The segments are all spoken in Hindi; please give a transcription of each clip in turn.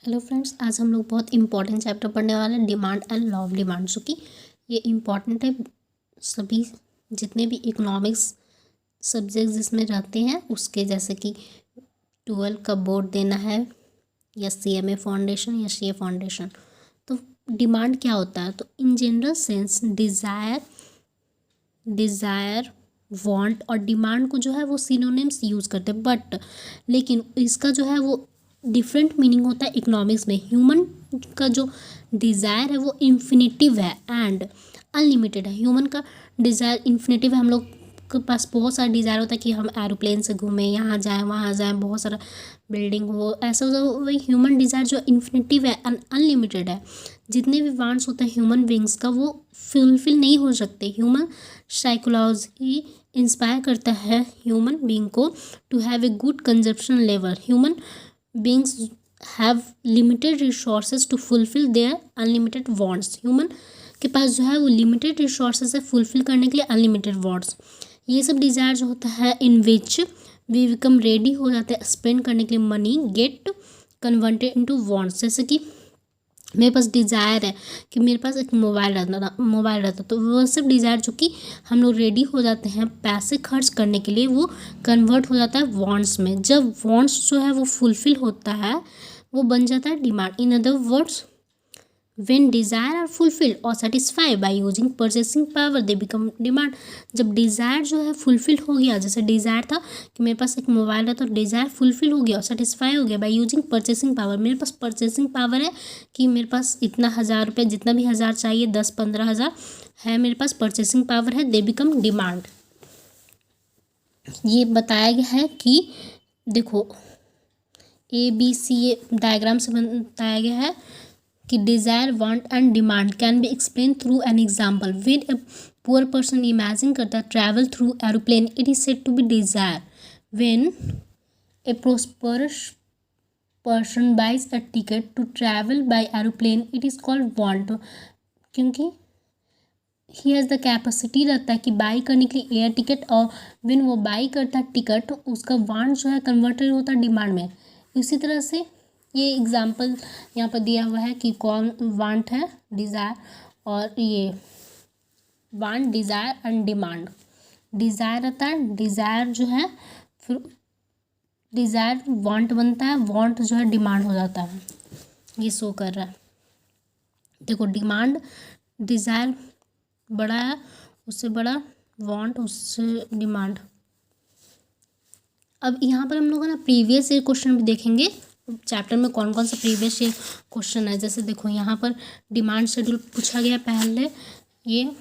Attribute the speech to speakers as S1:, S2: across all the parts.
S1: हेलो फ्रेंड्स, आज हम लोग बहुत इंपॉर्टेंट चैप्टर पढ़ने वाले हैं, demand and law of demand. जो कि ये इम्पॉर्टेंट है सभी जितने भी इकोनॉमिक्स सब्जेक्ट जिसमें रहते हैं उसके, जैसे कि 12 का बोर्ड देना है या CMA फाउंडेशन या CA फाउंडेशन। तो डिमांड क्या होता है? तो in general sense desire want और डिमांड को जो है वो सिनोनिम्स यूज़ करते हैं, बट लेकिन इसका जो है वो डिफरेंट मीनिंग होता है इकोनॉमिक्स में। ह्यूमन का जो डिज़ायर है वो इन्फिनिटिव है एंड अनलिमिटेड है। ह्यूमन का डिज़ायर इन्फिनिटिव है। हम लोग के पास बहुत सारा डिज़ायर होता है कि हम एरोप्लेन से घूमें, यहाँ जाएँ वहाँ जाएँ, बहुत सारा बिल्डिंग हो, ऐसा वही ह्यूमन डिज़ायर जो इन्फिनिटिव है एंड अनलिमिटेड है। जितने भी वांट्स होते हैं ह्यूमन बींग्स का वो फुलफिल नहीं हो सकते। ह्यूमन साइकोलॉजी इंस्पायर करता है ह्यूमन बींग को to have a good consumption level. Human beings have limited resources to fulfil their unlimited wants. Human के पास जो है वो लिमिटेड रिसोर्सेज है फुलफिल करने के लिए अनलिमिटेड वांट्स। ये सब डिज़ायर जो होता है इन विच वी बिकम रेडी हो जाते हैं स्पेंड करने के लिए money get converted into wants. जैसे कि मेरे पास डिज़ायर है कि मेरे पास एक मोबाइल रहता तो वो सब डिज़ायर जो कि हम लोग रेडी हो जाते हैं पैसे खर्च करने के लिए, वो कन्वर्ट हो जाता है वांट्स में। जब वांट्स जो है वो फुलफिल होता है वो बन जाता है demand. In other words, when desire are fulfilled or satisfied by using purchasing power they become demand। जब डिज़ायर जो है फुलफिल हो गया, जैसे डिज़ायर था कि मेरे पास एक मोबाइल है तो डिज़ायर फुलफिल हो गया और सेटिस्फाई हो गया बाय यूजिंग परचेसिंग पावर। मेरे पास परचेसिंग पावर है कि मेरे पास इतना 1000 रुपये, जितना भी 1000 चाहिए, 10-15 हज़ार है मेरे पास परचेसिंग पावर है, दे बिकम डिमांड। ये बताया गया है कि देखो ABC डायग्राम से बताया गया है कि desire want and demand can be explain through an example. With a poor person imagine करता है travel through aeroplane, it is said to be desire. When a prosperous person buys a ticket to travel by aeroplane, it is called want. क्योंकि ही हैज़ द कैपेसिटी रहता है कि बाई करने के लिए एयर टिकट, और व्हेन वो बाई करता है टिकट उसका वांट जो है कन्वर्टेड होता है डिमांड में। इसी तरह से ये एग्जाम्पल यहाँ पर दिया हुआ है कि कौन वांट है, डिज़ायर, और ये want, desire and demand. Desire रहता है, डिज़ायर जो है फिर डिज़ायर वांट बनता है, वांट जो है डिमांड हो जाता है। ये शो कर रहा है। देखो डिमांड, डिज़ायर बड़ा है, उससे बड़ा वांट, उससे डिमांड। अब यहाँ पर हम लोग ना प्रीवियस ईयर क्वेश्चन भी देखेंगे चैप्टर में कौन कौन सा प्रीवियस ईयर क्वेश्चन है। जैसे देखो यहाँ पर डिमांड शेड्यूल पूछा गया पहले, ये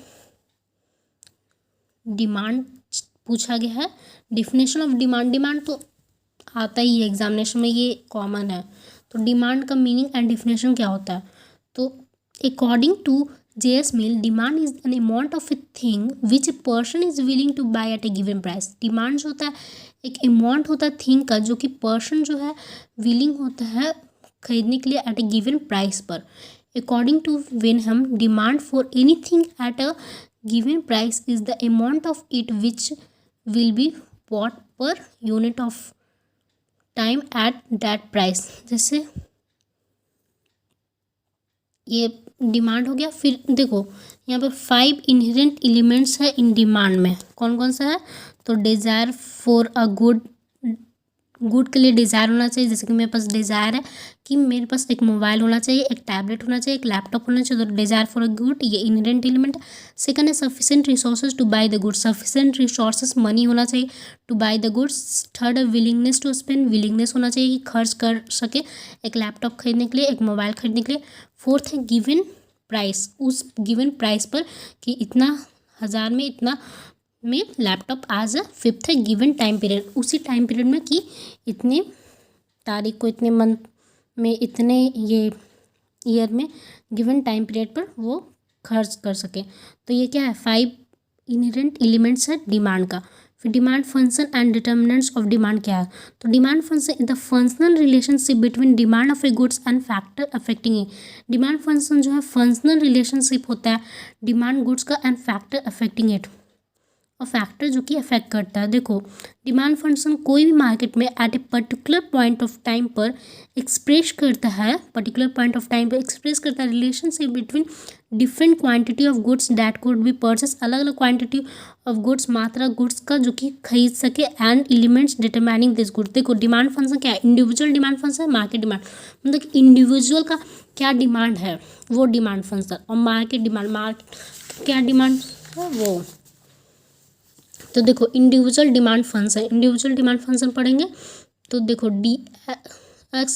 S1: डिमांड पूछा गया है। डिफिनेशन ऑफ डिमांड, डिमांड तो आता ही है एग्जामिनेशन में, ये कॉमन है। तो डिमांड का मीनिंग एंड डिफिनेशन क्या होता है? तो according to JS Mill, demand is an amount of a thing which a person is willing to buy at a given price। Demand जो होता है एक अमाउंट होता है थिंग का जो कि पर्सन जो है विलिंग होता है खरीदने के लिए एट ए गिवन प्राइस पर। अकॉर्डिंग टू व्हेन हम demand for anything at a given price is the amount of it which will be bought per unit of time at that price. जैसे ये डिमांड हो गया। फिर देखो यहाँ पर 5 इनहेरेंट एलिमेंट्स है इन डिमांड में। कौन कौन सा है? तो डिज़ायर फॉर अ गुड के लिए डिज़ायर होना चाहिए। जैसे कि मेरे पास डिज़ायर है कि मेरे पास एक मोबाइल होना चाहिए, एक टैबलेट होना चाहिए, एक लैपटॉप होना चाहिए, तो डिज़ायर फॉर अ गुड ये इनहेरेंट एलिमेंट है। सेकंड है sufficient resources to buy the goods. Sufficient resources money होना चाहिए to buy the goods. Third है विलिंगनेस टू स्पेंड, विलिंगनेस होना चाहिए कि खर्च कर सके एक लैपटॉप खरीदने के लिए, एक मोबाइल खरीदने के लिए। फोर्थ है गिवन प्राइस, उस गिवन प्राइस पर कि इतना 1000 में इतना में लैपटॉप आ जाए। फिफ्थ है गिवन टाइम पीरियड, उसी टाइम पीरियड में कि इतने तारीख को, इतने मंथ में, इतने ये ईयर में, गिवन टाइम पीरियड पर वो खर्च कर सके। तो ये क्या है? 5 इनहेरेंट एलिमेंट्स है डिमांड का। फिर demand function and determinants of demand क्या है? तो demand function is the functional relationship between demand of A goods and factor affecting it. Demand function जो है फंक्शनल रिलेशनशिप होता है डिमांड गुड्स का एंड फैक्टर अफेक्टिंग इट। और फैक्टर जो कि अफेक्ट करता है। देखो, डिमांड फंक्शन कोई भी मार्केट में at a particular point of time पर एक्सप्रेस करता है relationship between different quantity of goods that could be purchase, अलग अलग क्वांटिटी ऑफ गुड्स, मात्रा गुड्स का जो कि खरीद सके, and elements determining this goods. देखो, डिमांड फंक्शन क्या है? इंडिविजुअल डिमांड फंक्शन है, मार्केट डिमांड, मतलब इंडिविजुअल का क्या डिमांड है वो डिमांड फंक्शन, और मार्केट क्या डिमांड है वो। तो देखो, इंडिविजुअल डिमांड फंक्शन पढ़ेंगे तो देखो DX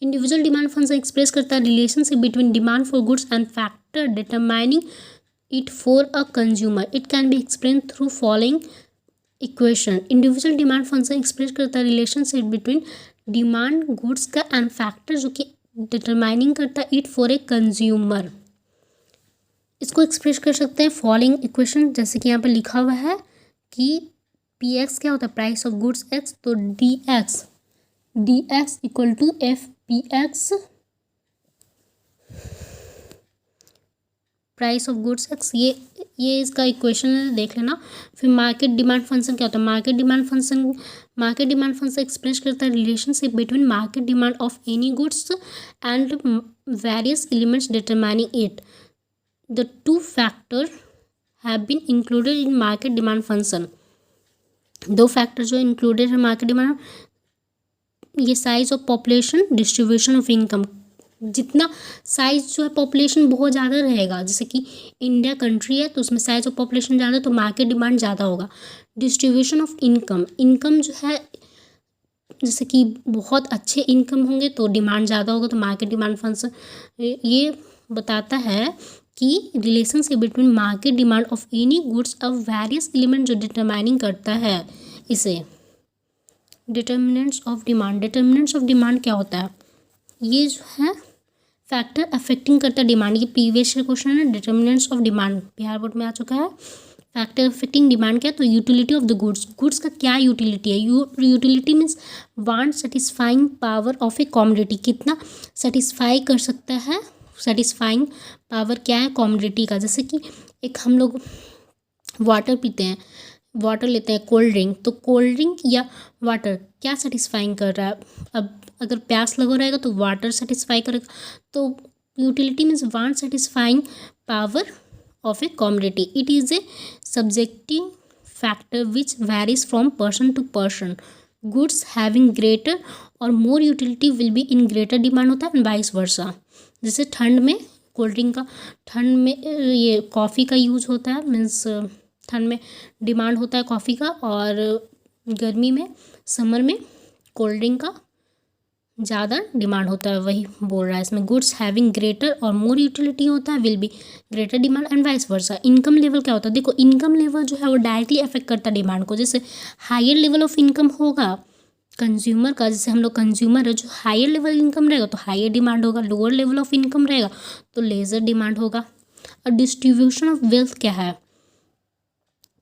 S1: individual demand function express करता है relationship between demand for goods and factor determining it for a consumer. It can be explain through following equation. Individual demand function express करता है रिलेशनशिप बिटवीन डिमांड गुड्स का एंड फैक्टर जो कि डिटरमाइनिंग करता है इट फॉर ए कंज्यूमर। इसको एक्सप्रेस कर सकते हैं फॉलोइंग इक्वेशन, जैसे कि यहाँ पर लिखा हुआ है कि PX क्या होता है? प्राइस ऑफ गुड्स X, तो DX equal to FPX price of goods X, ये इसका इक्वेशन देख लेना। फिर मार्केट डिमांड फंक्शन क्या होता है? मार्केट डिमांड फंक्शन एक्सप्रेस करता है relationship between market demand of any goods and various elements determining it. The two factors have been included in market demand function। दो फैक्टर जो इंक्लूडेड है मार्केट डिमांड, ये size of population, distribution of income. जितना साइज जो है पॉपुलेशन बहुत ज़्यादा रहेगा, जैसे कि इंडिया कंट्री है तो उसमें साइज ऑफ पॉपुलेशन ज़्यादा, तो मार्केट डिमांड ज़्यादा होगा। डिस्ट्रीब्यूशन ऑफ इनकम जो है, जैसे कि बहुत अच्छे इनकम होंगे तो डिमांड ज़्यादा होगा, तो मार्केट डिमांड फंक्शन ये बताता है कि relationship between market demand of any goods of various element जो डिटरमाइनिंग करता है इसे। डिटर्मिनेंट्स ऑफ डिमांड क्या होता है? ये जो है फैक्टर अफेक्टिंग करता है डिमांड। ये प्रीवियस क्वेश्चन है, determinants of demand Bihar board में आ चुका है। फैक्टर अफेक्टिंग डिमांड क्या है? तो यूटिलिटी ऑफ द गुड्स का क्या यूटिलिटी है? Utility means want satisfying power of a commodity, कितना सेटिस्फाई कर सकता है, सेटिस्फाइंग पावर क्या है कमोडिटी का। जैसे कि एक हम लोग वाटर पीते हैं, वाटर लेते हैं, कोल्ड ड्रिंक, तो कोल्ड ड्रिंक या वाटर क्या सेटिस्फाइंग कर रहा है? अब अगर प्यास लगा रहेगा तो वाटर सेटिस्फाई करेगा, तो utility means want satisfying power of a commodity. It is a subjective factor which varies from person to person. Goods having greater or more utility will be in greater demand होता है एंड वाइस वर्सा। जैसे ठंड में कोल्ड ड्रिंक का, ठंड में ये कॉफ़ी का यूज़ होता है, मीन्स ठंड में डिमांड होता है कॉफ़ी का, और गर्मी में समर में कोल्ड ड्रिंक का ज़्यादा डिमांड होता है, वही बोल रहा है इसमें। Goods having greater or more utility होता है will be greater demand and vice versa. Income level क्या होता है? देखो, इनकम लेवल जो है वो डायरेक्टली अफेक्ट करता है डिमांड को। जैसे हायर लेवल ऑफ इनकम होगा कंज्यूमर का, जैसे हम लोग कंज्यूमर है, जो हायर लेवल इनकम रहेगा तो हायर डिमांड होगा, लोअर लेवल ऑफ इनकम रहेगा तो लेज़र डिमांड होगा। और डिस्ट्रीब्यूशन ऑफ वेल्थ क्या है?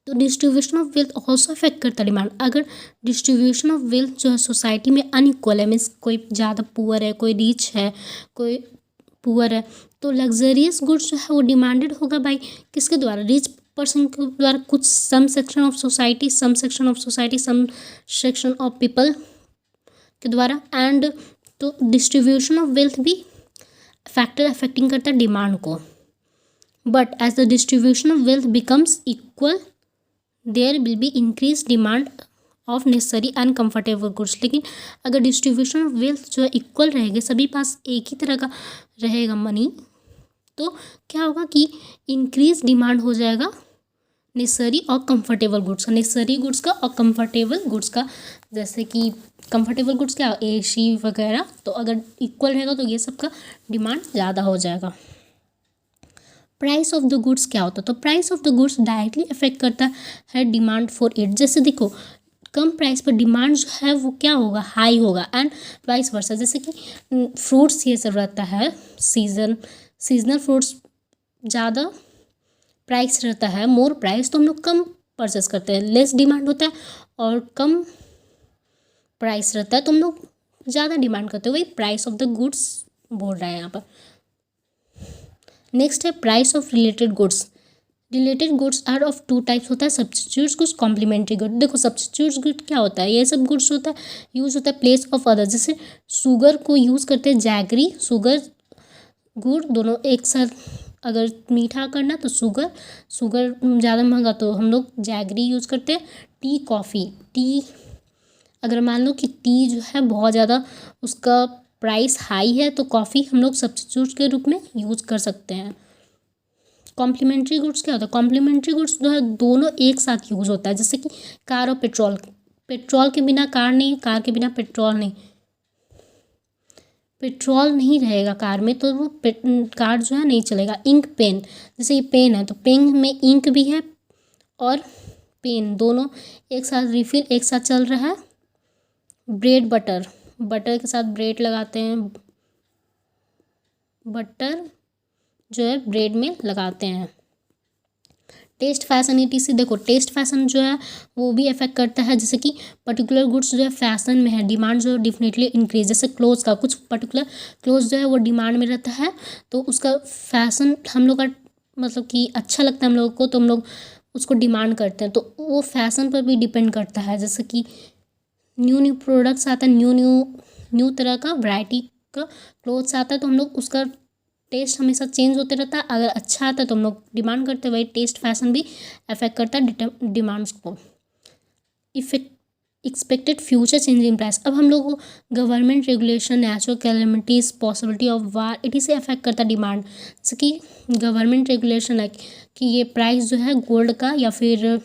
S1: तो distribution of wealth also affect करता है डिमांड। अगर डिस्ट्रीब्यूशन ऑफ वेल्थ जो है सोसाइटी में अनइक्वल है, मीन्स कोई ज़्यादा पुअर है, कोई रिच है, कोई पुअर है, तो लग्जरियस गुड्स जो है वो डिमांडेड होगा बाई किसके द्वारा? रिच पर्सन के द्वारा, कुछ some section of society, some section of people के द्वारा। एंड तो डिस्ट्रीब्यूशन ऑफ वेल्थ भी फैक्टर अफेक्टिंग करता है डिमांड को। But as the distribution of wealth becomes equal there will be increase demand of necessary and comfortable goods. लेकिन अगर डिस्ट्रीब्यूशन ऑफ वेल्थ जो है इक्वल रहेगा, सभी पास एक ही तरह का रहेगा मनी, तो क्या होगा कि इंक्रीज डिमांड हो जाएगा नेसेसरी और कंफर्टेबल गुड्स का, नेसेसरी गुड्स का और कंफर्टेबल गुड्स का। जैसे कि कंफर्टेबल गुड्स क्या, AC वगैरह, तो अगर इक्वल रहेगा तो ये सब का डिमांड ज़्यादा हो जाएगा। प्राइस ऑफ द गुड्स क्या होता है? तो price of the goods directly affect करता है डिमांड फॉर इट। जैसे देखो, कम प्राइस पर डिमांड जो है वो क्या होगा? हाई होगा, एंड वाइस वर्सा। जैसे कि फ्रूट्स ये सब रहता है, सीजनल फ्रूट्स ज़्यादा प्राइस रहता है, मोर प्राइस, तो हम लोग कम परचेस करते हैं। लेस डिमांड होता है और कम प्राइस रहता है तो हम लोग ज़्यादा डिमांड करते हैं, वही प्राइस ऑफ द गुड्स बोल रहा है यहाँ पर। नेक्स्ट है price of related goods. Related goods are of two types होता है, सब्स्टिट्यूट्स गुड्स, कॉम्प्लीमेंट्री गुड। देखो सब्स्टिट्यूट्स गुड क्या होता है, ये सब गुड्स होता है यूज होता है प्लेस ऑफ अदर, जैसे शुगर को यूज़ करते हैं जैगरी, शुगर गुड़ दोनों एक साथ, अगर मीठा करना तो शुगर ज़्यादा महंगा तो हम लोग जैगरी यूज़ करते हैं। टी कॉफ़ी, टी अगर मान लो कि टी जो है बहुत ज़्यादा उसका प्राइस हाई है तो कॉफ़ी हम लोग सब्स्टिट्यूट के रूप में यूज़ कर सकते हैं। कॉम्प्लीमेंट्री गुड्स क्या होता है, कॉम्प्लीमेंट्री गुड्स जो है दोनों एक साथ यूज़ होता है, जैसे कि कार और पेट्रोल, पेट्रोल के बिना कार नहीं, कार के बिना पेट्रोल नहीं, पेट्रोल नहीं रहेगा कार में तो वो कार जो है नहीं चलेगा। इंक पेन, जैसे ये पेन है तो पेन में इंक भी है और पेन दोनों एक साथ रिफिल एक साथ चल रहा है। ब्रेड बटर, बटर के साथ ब्रेड लगाते हैं, बटर जो है ब्रेड में लगाते हैं। टेस्ट फैशन ETC, देखो टेस्ट फैशन जो है वो भी अफेक्ट करता है, जैसे कि पर्टिकुलर गुड्स जो है फैशन में है, डिमांड जो डेफिनेटली इंक्रीज, जैसे क्लोथ्स का कुछ पर्टिकुलर क्लोथ्स जो है वो डिमांड में रहता है तो उसका फैशन हम लोग का मतलब कि अच्छा लगता है हम लोग को तो हम लोग उसको डिमांड करते हैं, तो वो फैशन पर भी डिपेंड करता है। जैसे कि न्यू प्रोडक्ट्स आता है, न्यू तरह का वैरायटी का क्लोथ्स आता है तो हम लोग उसका टेस्ट हमेशा चेंज होते रहता है, अगर अच्छा आता है तो हम लोग डिमांड करते हैं, वही टेस्ट फैशन भी अफेक्ट करता है डिमांड्स को। Effect expected future change in price, अब हम लोग को government regulation, natural calamities, possibility of war, इसी से अफेक्ट करता है डिमांड। जैसे कि गवर्नमेंट रेगुलेशन है कि ये प्राइस जो है गोल्ड का या फिर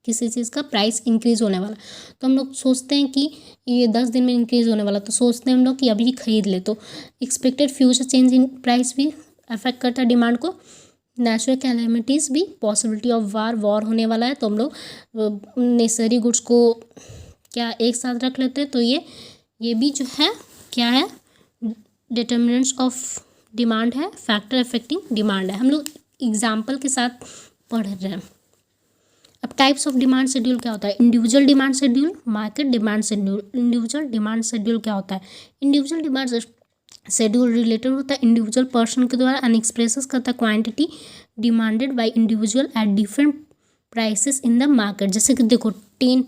S1: किसी चीज़ का प्राइस इंक्रीज़ होने वाला, तो हम लोग सोचते हैं कि ये 10 दिन में इंक्रीज़ होने वाला, तो सोचते हैं हम लोग कि अभी खरीद ले, तो expected future change in price भी अफेक्ट करता है डिमांड को। नेचुरल कैलेमिटीज़ भी, पॉसिबिलिटी ऑफ वॉर होने वाला है तो हम लोग नेसेसरी गुड्स को क्या एक साथ रख लेते हैं, तो ये भी जो है क्या है, डिटर्मिनेंट्स ऑफ डिमांड है, फैक्टर अफेक्टिंग डिमांड है। हम लोग एग्जाम्पल के साथ पढ़ रहे हैं। अब टाइप्स ऑफ डिमांड शेड्यूल क्या होता है, individual demand schedule, market demand schedule. Individual demand schedule क्या होता है, इंडिविजुअल डिमांड शेड्यूल रिलेटेड होता है इंडिविजुअल पर्सन के द्वारा एंड एक्सप्रेसेस करता है quantity demanded by individual at different prices in the market. जैसे कि देखो 10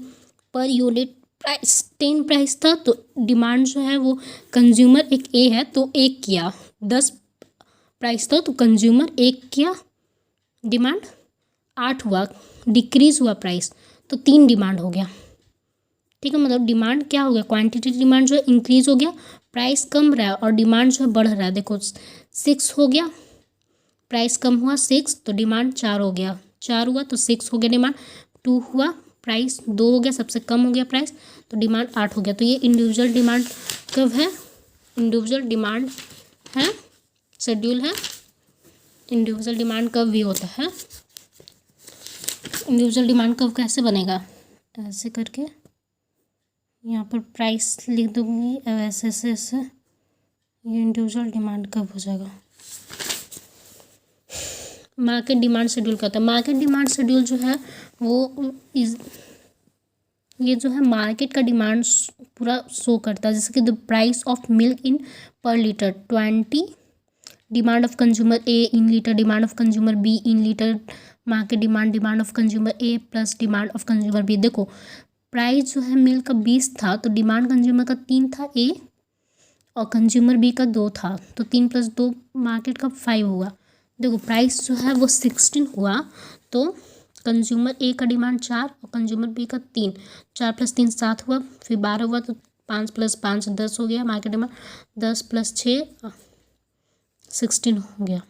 S1: पर यूनिट प्राइस, 10 प्राइस था तो डिमांड जो है वो कंज्यूमर एक ए है तो एक किया, 10 प्राइस था तो कंज्यूमर एक किया, डिमांड 8 हुआ, डिक्रीज़ हुआ प्राइस तो 3 डिमांड हो गया। ठीक है, मतलब डिमांड क्या हो गया, क्वांटिटी डिमांड जो है इंक्रीज़ हो गया, प्राइस कम रहा है और डिमांड जो है बढ़ रहा है। देखो 6 हो गया, प्राइस कम हुआ 6 तो डिमांड 4 हो गया, 4 हुआ तो 6 हो गया डिमांड, 2 हुआ प्राइस 2 हो गया, सबसे कम हो गया प्राइस तो डिमांड 8 हो गया। तो ये इंडिविजुअल डिमांड कब है, इंडिविजुअल डिमांड है शेड्यूल है। इंडिविजुअल डिमांड कब भी होता है, इंडिविजुअल डिमांड कब कैसे बनेगा, ऐसे करके यहाँ पर प्राइस लिख दूँगी, ऐसे ऐसे ऐसे, ये इंडिविजुअल डिमांड कब हो जाएगा। मार्केट डिमांड शेड्यूल क्या होता है, मार्केट डिमांड शेड्यूल जो है वो ये जो है मार्केट का डिमांड पूरा शो करता है। जैसे कि the price of milk in per litre 20, demand of consumer A in litre, demand of consumer B in litre, market demand of consumer A plus demand of consumer B. देखो प्राइस जो है मिल्क का 20 था तो डिमांड कंज्यूमर का 3 था ए और कंज्यूमर बी का 2 था, तो 3 + 2 मार्केट का 5 हुआ। देखो प्राइस जो है वो 16 हुआ तो कंज्यूमर ए का डिमांड 4 और कंज्यूमर बी का 3, 4 + 3 7 हुआ, फिर 12 हुआ तो 5 + 5 10 हो गया, मार्केट डिमांड 10 + 6 16 हो गया,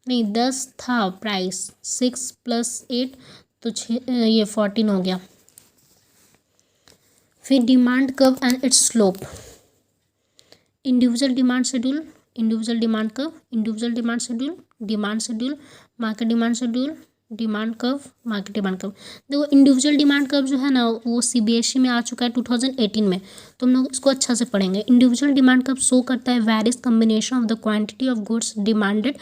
S1: नहीं 10 था प्राइस, 6 + 8 तो 6 ये 14 हो गया। फिर demand curve and it's slope, individual demand schedule, individual demand curve, individual demand schedule, market demand schedule, demand curve, market demand curve. देखो इंडिविजुअल डिमांड कर्व जो है ना वो CBSE में आ चुका है 2018 में, तो हम लोग इसको अच्छा से पढ़ेंगे। इंडिविजुअल डिमांड कर्व शो करता है various combination of the quantity of goods demanded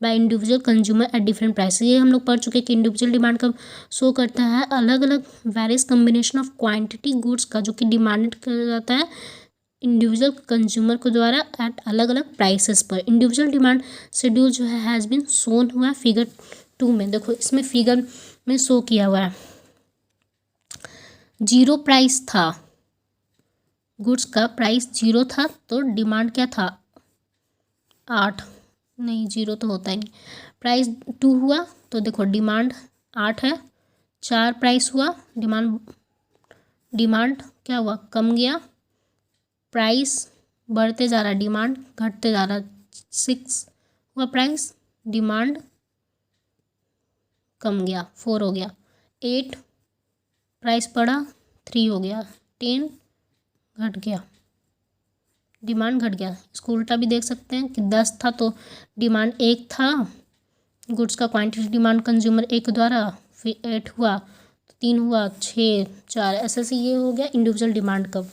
S1: by individual consumer at different price. ये हम लोग पढ़ चुके हैं कि इंडिविजुअल डिमांड कर्व शो करता है अलग अलग various combination of quantity goods का जो कि डिमांडेड किया जाता है इंडिविजुअल कंज्यूमर को द्वारा एट अलग अलग प्राइसेस पर। इंडिविजुअल डिमांड शेड्यूल जो है हैज़ बीन शोन हुआ फिगर 2 में देखो, इसमें फिगर में शो किया हुआ है 0 प्राइस था, गुड्स का प्राइस 0 था तो डिमांड क्या था 8, नहीं 0 तो होता ही नहीं, प्राइस 2 हुआ तो देखो डिमांड 8 है, 4 प्राइस हुआ, डिमांड क्या हुआ कम गया, प्राइस बढ़ते जा रहा, डिमांड घटते जा रहा, 6 हुआ प्राइस, डिमांड कम गया, 4 हो गया, 8 प्राइस बढ़ा, 3 हो गया, 10 घट गया, डिमांड घट गया। इसको उल्टा भी देख सकते हैं कि 10 था तो डिमांड 1 था, गुड्स का क्वांटिटी डिमांड कंज्यूमर 1 द्वारा, फिर 8 हुआ तो 3 हुआ, 6 4, ऐसे से ये हो गया इंडिविजुअल डिमांड कर्व।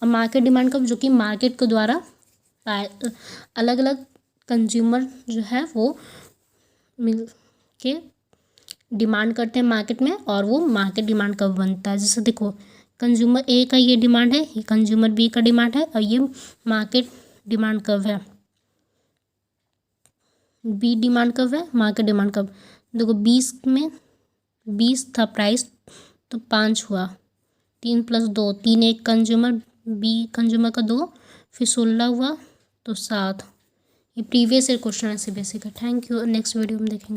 S1: अब मार्केट डिमांड कर्व जो कि मार्केट के द्वारा अलग अलग कंज्यूमर जो है वो मिल के डिमांड करते हैं मार्केट में और वो मार्केट डिमांड कर्व बनता है। जैसे देखो कंज्यूमर ए का ये डिमांड है, ये कंज्यूमर बी का डिमांड है और ये मार्केट डिमांड कर्व है, बी डिमांड कर्व है, मार्केट डिमांड कर्व। देखो 20 में 20 था प्राइस तो 5 हुआ, 3 + 2 3, 1 कंज्यूमर बी कंज्यूमर का 2, फिर 16 हुआ तो 7। ये प्रीवियस ईयर क्वेश्चन ऐसे बेसिक है। थैंक यू, नेक्स्ट वीडियो में देखेंगे।